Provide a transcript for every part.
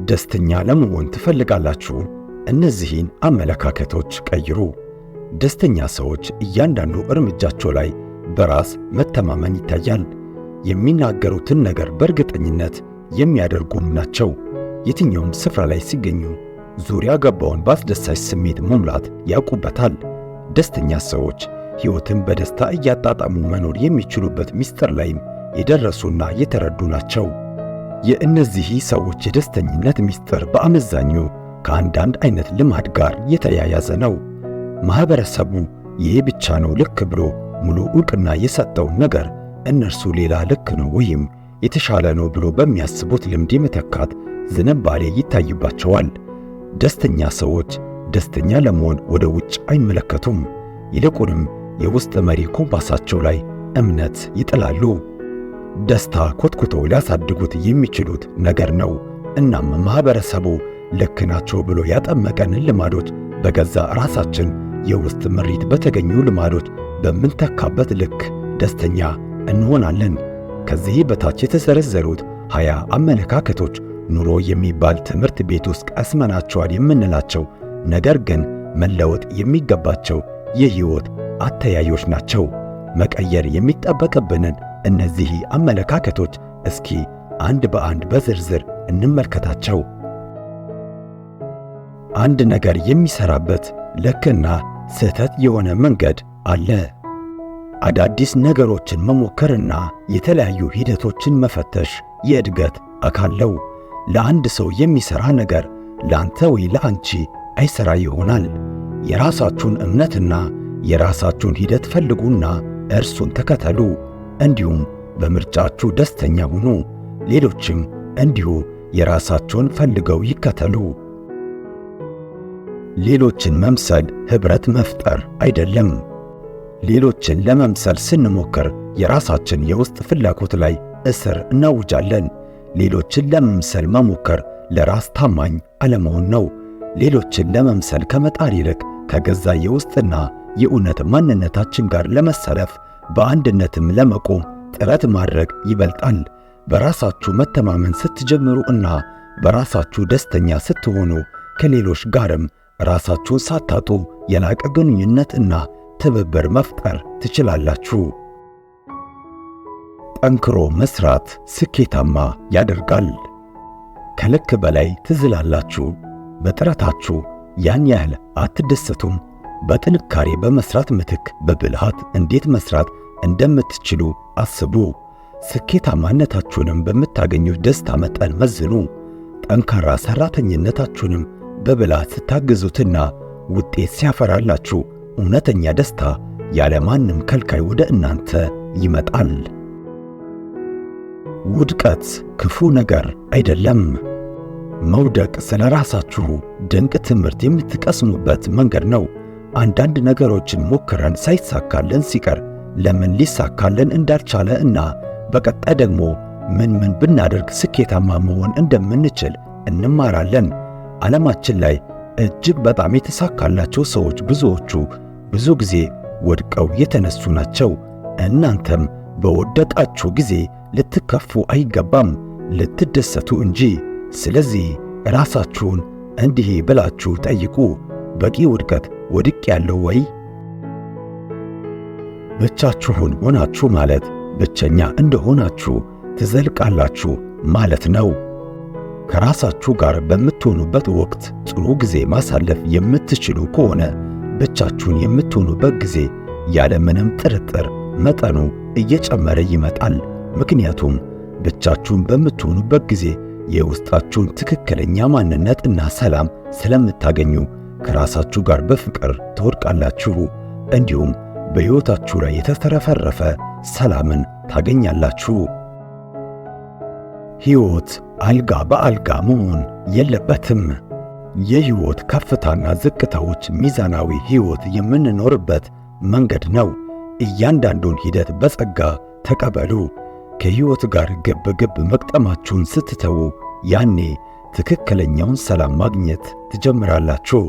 ደስተኛ ለመሆን ትፈልጋላችሁ? እነዚህን አመለካከቶች ቀይሩ። ደስተኛ ሰዎች እያንዳንዱ እርምጃቸው ላይ በራስ መተማመን ይታያል። የሚናገሩትን ነገር በእርግጠኝነት የሚያደርጉም ናቸው። የትኛውም ስፍራ ላይ ሲገኙ ዙሪያ ገባውን በአስደሳች ስሜት መሙላት ያውቁበታል። ደስተኛ ሰዎች ሕይወትን በደስታ እያጣጣሙ መኖር የሚችሉበት ምስጢር ላይም የደረሱና የተረዱ ናቸው። የእነዚህ ሰዎች የደስተኝነት ምስጢር በአመዛኙ ከአንዳንድ አይነት ልማድ ጋር የተያያዘ ነው። ማህበረሰቡ ይሄ ብቻ ነው ልክ ብሎ ሙሉ ዕውቅና የሰጠው ነገር እነርሱ ሌላ ልክ ነው ወይም የተሻለ ነው ብሎ በሚያስቡት ልምድ የመተካት ዝንባሌ ይታይባቸዋል። ደስተኛ ሰዎች ደስተኛ ለመሆን ወደ ውጭ አይመለከቱም። ይልቁንም የውስጥ መሪ ኮምፓሳቸው ላይ እምነት ይጥላሉ። ደስታ ኮትኩተው ሊያሳድጉት የሚችሉት ነገር ነው። እናም ማህበረሰቡ ልክ ናቸው ብሎ ያጠመቀንን ልማዶች በገዛ ራሳችን የውስጥ ምሪት በተገኙ ልማዶች በምንተካበት ልክ ደስተኛ እንሆናለን። ከዚህ በታች የተዘረዘሩት 20 አመለካከቶች ኑሮ የሚባል ትምህርት ቤት ውስጥ ቀስመናቸዋል የምንላቸው ነገር ግን መለወጥ የሚገባቸው የሕይወት አተያዮች ናቸው። መቀየር የሚጠበቅብንን እነዚህ አመለካከቶች እስኪ አንድ በአንድ በዝርዝር እንመልከታቸው። አንድ ነገር የሚሰራበት ልክና ስህተት የሆነ መንገድ አለ። አዳዲስ ነገሮችን መሞከርና የተለያዩ ሂደቶችን መፈተሽ የእድገት አካል ነው። ለአንድ ሰው የሚሰራ ነገር ለአንተ ወይ ለአንቺ አይሰራ ይሆናል። የራሳችሁን እምነትና የራሳችሁን ሂደት ፈልጉና እርሱን ተከተሉ። እንዲሁም በምርጫችሁ ደስተኛ ሁኑ። ሌሎችም እንዲሁ የራሳቸውን ፈልገው ይከተሉ። ሌሎችን መምሰል ኅብረት መፍጠር አይደለም። ሌሎችን ለመምሰል ስንሞክር የራሳችን የውስጥ ፍላጎት ላይ እስር እናውጃለን። ሌሎችን ለመምሰል መሞከር ለራስ ታማኝ አለመሆን ነው። ሌሎችን ለመምሰል ከመጣር ይልቅ ከገዛ የውስጥና የእውነት ማንነታችን ጋር ለመሰለፍ በአንድነትም ለመቆም ጥረት ማድረግ ይበልጣል። በራሳችሁ መተማመን ስትጀምሩ እና በራሳችሁ ደስተኛ ስትሆኑ ከሌሎች ጋርም ራሳችሁን ሳታጡ የላቀ ግንኙነት እና ትብብር መፍጠር ትችላላችሁ። ጠንክሮ መስራት ስኬታማ ያደርጋል። ከልክ በላይ ትዝላላችሁ። በጥረታችሁ ያን ያህል አትደሰቱም። በጥንካሬ በመስራት ምትክ በብልሃት እንዴት መስራት እንደምትችሉ አስቡ። ስኬታማነታችሁንም በምታገኙት ደስታ መጠን መዝኑ። ጠንካራ ሰራተኝነታችሁንም በብልሃት ስታግዙትና ውጤት ሲያፈራላችሁ እውነተኛ ደስታ ያለ ማንም ከልካይ ወደ እናንተ ይመጣል። ውድቀት ክፉ ነገር አይደለም። መውደቅ ስለ ራሳችሁ ድንቅ ትምህርት የምትቀስሙበት መንገድ ነው። አንዳንድ ነገሮችን ሞክረን ሳይሳካልን ሲቀር ለምን ሊሳካልን እንዳልቻለ እና በቀጣይ ደግሞ ምን ብናደርግ ስኬታማ መሆን እንደምንችል እንማራለን። ዓለማችን ላይ እጅግ በጣም የተሳካላቸው ሰዎች ብዙዎቹ ብዙ ጊዜ ወድቀው የተነሱ ናቸው። እናንተም በወደቃችሁ ጊዜ ልትከፉ አይገባም፣ ልትደሰቱ እንጂ። ስለዚህ ራሳችሁን እንዲህ ብላችሁ ጠይቁ፣ በቂ ውድቀት ወድቄያለሁ ወይ? ብቻችሁን ሆናችሁ ማለት ብቸኛ እንደሆናችሁ ትዘልቃላችሁ ማለት ነው። ከራሳችሁ ጋር በምትሆኑበት ወቅት ጥሩ ጊዜ ማሳለፍ የምትችሉ ከሆነ ብቻችሁን የምትሆኑበት ጊዜ ያለ ምንም ጥርጥር መጠኑ እየጨመረ ይመጣል። ምክንያቱም ብቻችሁን በምትሆኑበት ጊዜ የውስጣችሁን ትክክለኛ ማንነት እና ሰላም ስለምታገኙ ከራሳችሁ ጋር በፍቅር ትወድቃላችሁ። እንዲሁም በሕይወታችሁ ላይ የተትረፈረፈ ሰላምን ታገኛላችሁ። ሕይወት አልጋ በአልጋ መሆን የለበትም። የሕይወት ከፍታና ዝቅታዎች ሚዛናዊ ሕይወት የምንኖርበት መንገድ ነው። እያንዳንዱን ሂደት በጸጋ ተቀበሉ። ከሕይወት ጋር ግብ መቅጠማችሁን ስትተዉ ያኔ ትክክለኛውን ሰላም ማግኘት ትጀምራላችሁ።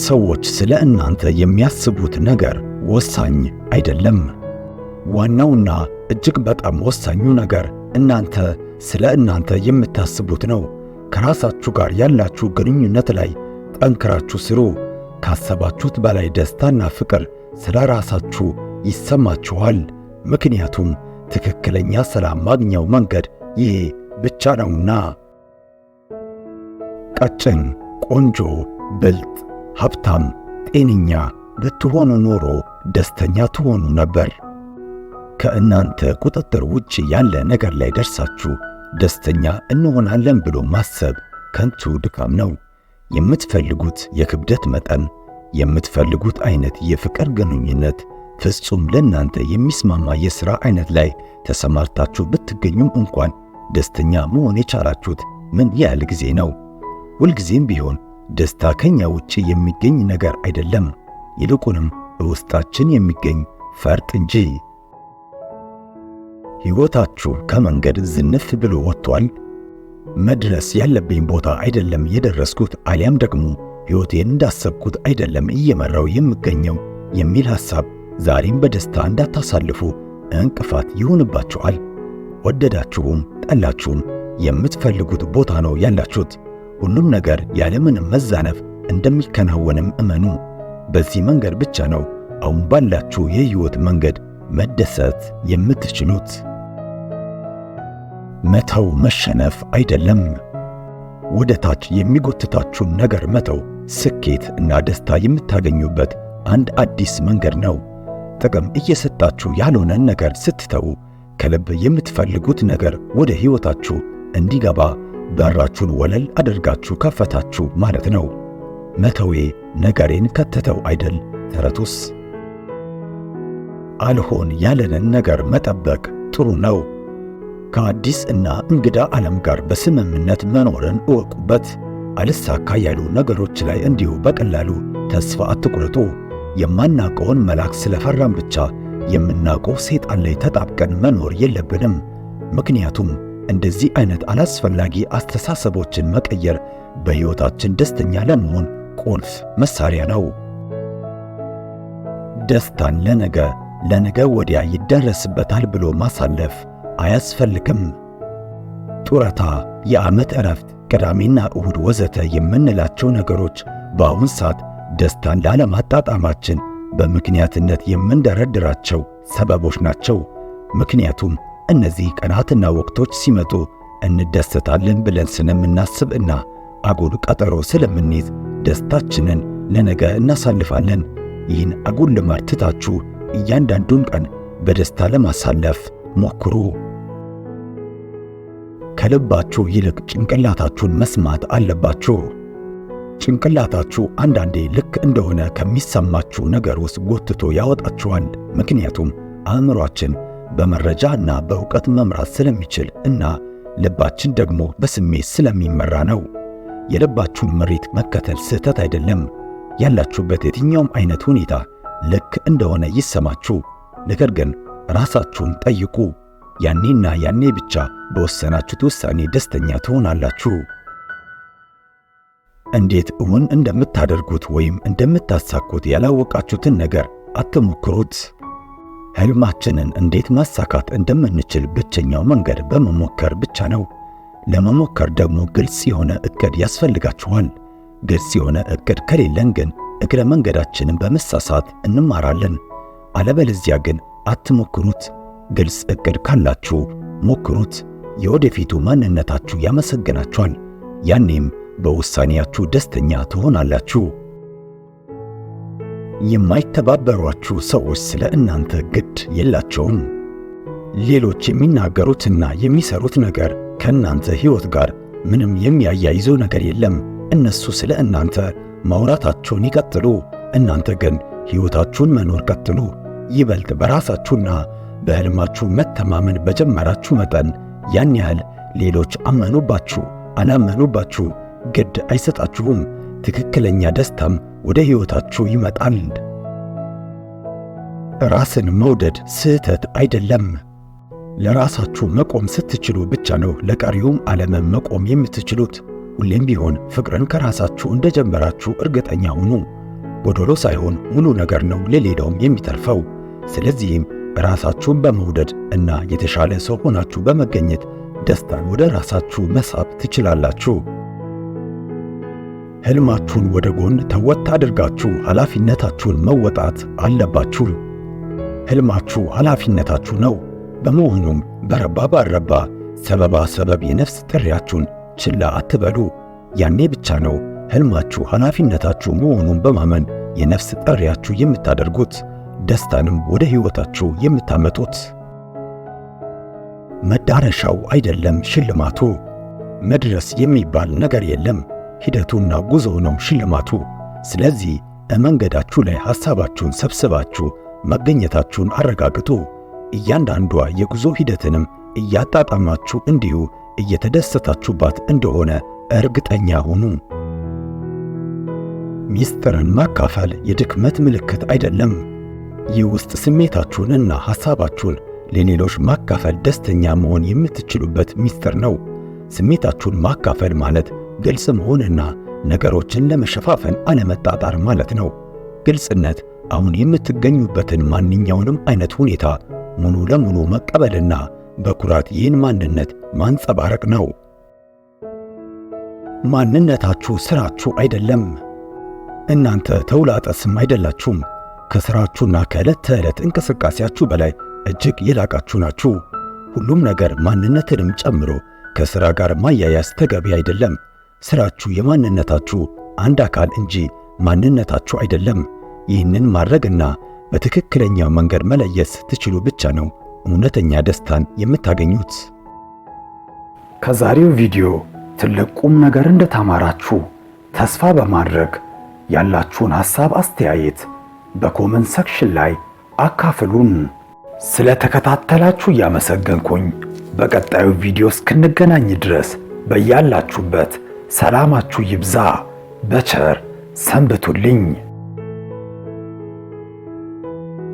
ሰዎች ስለ እናንተ የሚያስቡት ነገር ወሳኝ አይደለም። ዋናውና እጅግ በጣም ወሳኙ ነገር እናንተ ስለ እናንተ የምታስቡት ነው። ከራሳችሁ ጋር ያላችሁ ግንኙነት ላይ ጠንክራችሁ ስሩ። ካሰባችሁት በላይ ደስታና ፍቅር ስለ ራሳችሁ ይሰማችኋል። ምክንያቱም ትክክለኛ ሰላም ማግኛው መንገድ ይሄ ብቻ ነውና። ቀጭን፣ ቆንጆ፣ ብልጥ፣ ሀብታም፣ ጤነኛ ብትሆኑ ኖሮ ደስተኛ ትሆኑ ነበር። ከእናንተ ቁጥጥር ውጪ ያለ ነገር ላይ ደርሳችሁ ደስተኛ እንሆናለን ብሎ ማሰብ ከንቱ ድካም ነው። የምትፈልጉት የክብደት መጠን፣ የምትፈልጉት አይነት የፍቅር ግንኙነት፣ ፍጹም ለእናንተ የሚስማማ የሥራ አይነት ላይ ተሰማርታችሁ ብትገኙም እንኳን ደስተኛ መሆን የቻላችሁት ምን ያህል ጊዜ ነው? ሁልጊዜም ቢሆን ደስታ ከኛ ውጪ የሚገኝ ነገር አይደለም፣ ይልቁንም በውስጣችን የሚገኝ ፈርጥ እንጂ። ሕይወታችሁ ከመንገድ ዝንፍ ብሎ ወጥቷል? መድረስ ያለብኝ ቦታ አይደለም የደረስኩት፣ አሊያም ደግሞ ሕይወቴን እንዳሰብኩት አይደለም እየመራው የምገኘው የሚል ሐሳብ ዛሬም በደስታ እንዳታሳልፉ እንቅፋት ይሆንባችኋል። ወደዳችሁም ጠላችሁም የምትፈልጉት ቦታ ነው ያላችሁት። ሁሉም ነገር ያለምንም መዛነፍ እንደሚከናወንም እመኑ። በዚህ መንገድ ብቻ ነው አሁን ባላችሁ የሕይወት መንገድ መደሰት የምትችሉት። መተው መሸነፍ አይደለም። ወደ ታች የሚጎትታችሁን ነገር መተው ስኬት እና ደስታ የምታገኙበት አንድ አዲስ መንገድ ነው። ጥቅም እየሰጣችሁ ያልሆነን ነገር ስትተው ከልብ የምትፈልጉት ነገር ወደ ሕይወታችሁ እንዲገባ በራችሁን ወለል አድርጋችሁ ከፈታችሁ ማለት ነው። መተዌ ነገሬን ከተተው አይደል ተረቱስ? አልሆን ያለንን ነገር መጠበቅ ጥሩ ነው። ከአዲስ እና እንግዳ ዓለም ጋር በስምምነት መኖርን እወቁበት። አልሳካ ያሉ ነገሮች ላይ እንዲሁ በቀላሉ ተስፋ አትቁረጡ። የማናውቀውን መልአክ ስለፈራን ብቻ የምናውቀው ሰይጣን ላይ ተጣብቀን መኖር የለብንም። ምክንያቱም እንደዚህ አይነት አላስፈላጊ አስተሳሰቦችን መቀየር በሕይወታችን ደስተኛ ለመሆን ቁልፍ መሳሪያ ነው። ደስታን ለነገ ወዲያ ይደረስበታል ብሎ ማሳለፍ አያስፈልግም። ጡረታ፣ የዓመት ዕረፍት፣ ቅዳሜና እሁድ ወዘተ የምንላቸው ነገሮች በአሁን ሰዓት ደስታን ላለማጣጣማችን በምክንያትነት የምንደረድራቸው ሰበቦች ናቸው። ምክንያቱም እነዚህ ቀናትና ወቅቶች ሲመጡ እንደሰታለን ብለን ስለምናስብና አጉል ቀጠሮ ስለምንይዝ ደስታችንን ለነገ እናሳልፋለን። ይህን አጉል ልማድ ትታችሁ እያንዳንዱን ቀን በደስታ ለማሳለፍ ሞክሩ። ከልባችሁ ይልቅ ጭንቅላታችሁን መስማት አለባችሁ። ጭንቅላታችሁ አንዳንዴ ልክ እንደሆነ ከሚሰማችሁ ነገር ውስጥ ጎትቶ ያወጣችኋል። ምክንያቱም አእምሯችን በመረጃና በእውቀት መምራት ስለሚችል እና ልባችን ደግሞ በስሜት ስለሚመራ ነው። የልባችሁን ምሪት መከተል ስህተት አይደለም። ያላችሁበት የትኛውም አይነት ሁኔታ ልክ እንደሆነ ይሰማችሁ። ነገር ግን ራሳችሁን ጠይቁ። ያኔና ያኔ ብቻ በወሰናችሁት ውሳኔ ደስተኛ ትሆናላችሁ። እንዴት እውን እንደምታደርጉት ወይም እንደምታሳኩት ያላወቃችሁትን ነገር አትሞክሩት። ሕልማችንን እንዴት ማሳካት እንደምንችል ብቸኛው መንገድ በመሞከር ብቻ ነው። ለመሞከር ደግሞ ግልጽ የሆነ ዕቅድ ያስፈልጋችኋል። ግልጽ የሆነ ዕቅድ ከሌለን ግን እግረ መንገዳችንን በመሳሳት እንማራለን። አለበለዚያ ግን አትሞክሩት። ግልጽ ዕቅድ ካላችሁ ሞክሩት። የወደፊቱ ማንነታችሁ ያመሰግናችኋል። ያኔም በውሳኔያችሁ ደስተኛ ትሆናላችሁ። የማይተባበሯችሁ ሰዎች ስለ እናንተ ግድ የላቸውም። ሌሎች የሚናገሩትና የሚሰሩት ነገር ከእናንተ ሕይወት ጋር ምንም የሚያያይዘው ነገር የለም። እነሱ ስለ እናንተ ማውራታቸውን ይቀጥሉ፣ እናንተ ግን ሕይወታችሁን መኖር ቀጥሉ። ይበልጥ በራሳችሁና በሕልማችሁ መተማመን በጀመራችሁ መጠን ያን ያህል ሌሎች አመኑባችሁ አላመኑባችሁ ግድ አይሰጣችሁም። ትክክለኛ ደስታም ወደ ሕይወታችሁ ይመጣል። ራስን መውደድ ስህተት አይደለም። ለራሳችሁ መቆም ስትችሉ ብቻ ነው ለቀሪውም ዓለም መቆም የምትችሉት። ሁሌም ቢሆን ፍቅርን ከራሳችሁ እንደጀመራችሁ እርግጠኛ ሁኑ። ጎዶሎ ሳይሆን ሙሉ ነገር ነው ለሌላውም የሚተርፈው። ስለዚህም ራሳችሁን በመውደድ እና የተሻለ ሰው ሆናችሁ በመገኘት ደስታን ወደ ራሳችሁ መሳብ ትችላላችሁ። ሕልማችሁን ወደ ጎን ተወት አድርጋችሁ ኃላፊነታችሁን መወጣት አለባችሁ። ሕልማችሁ ኃላፊነታችሁ ነው። በመሆኑም በረባ ባረባ ሰበባ ሰበብ የነፍስ ጥሪያችሁን ችላ አትበሉ። ያኔ ብቻ ነው ሕልማችሁ ኃላፊነታችሁ መሆኑን በማመን የነፍስ ጥሪያችሁ የምታደርጉት፣ ደስታንም ወደ ሕይወታችሁ የምታመጡት። መዳረሻው አይደለም ሽልማቱ። መድረስ የሚባል ነገር የለም። ሂደቱና ጉዞው ነው ሽልማቱ። ስለዚህ በመንገዳችሁ ላይ ሐሳባችሁን ሰብስባችሁ መገኘታችሁን አረጋግጡ። እያንዳንዷ የጉዞ ሂደትንም እያጣጣማችሁ እንዲሁ እየተደሰታችሁባት እንደሆነ እርግጠኛ ሁኑ። ሚስጥርን ማካፈል የድክመት ምልክት አይደለም። የውስጥ ስሜታችሁንና ሐሳባችሁን ለሌሎች ማካፈል ደስተኛ መሆን የምትችሉበት ሚስጥር ነው። ስሜታችሁን ማካፈል ማለት ግልጽ መሆንና ነገሮችን ለመሸፋፈን አለመጣጣር ማለት ነው። ግልጽነት አሁን የምትገኙበትን ማንኛውንም አይነት ሁኔታ ሙሉ ለሙሉ መቀበልና በኩራት ይህን ማንነት ማንጸባረቅ ነው። ማንነታችሁ ስራችሁ አይደለም። እናንተ ተውላጠ ስም አይደላችሁም። ከስራችሁና ከዕለት ተዕለት እንቅስቃሴያችሁ በላይ እጅግ የላቃችሁ ናችሁ። ሁሉም ነገር ማንነትንም ጨምሮ ከሥራ ጋር ማያያዝ ተገቢ አይደለም። ሥራችሁ የማንነታችሁ አንድ አካል እንጂ ማንነታችሁ አይደለም። ይህንን ማድረግና በትክክለኛው መንገድ መለየት ስትችሉ ብቻ ነው እውነተኛ ደስታን የምታገኙት። ከዛሬው ቪዲዮ ትልቅ ቁም ነገር እንደተማራችሁ ተስፋ በማድረግ ያላችሁን ሐሳብ፣ አስተያየት በኮመንት ሰክሽን ላይ አካፍሉን። ስለተከታተላችሁ እያመሰገንኩኝ በቀጣዩ ቪዲዮ እስክንገናኝ ድረስ በያላችሁበት ሰላማችሁ ይብዛ። በቸር ሰንብቱልኝ።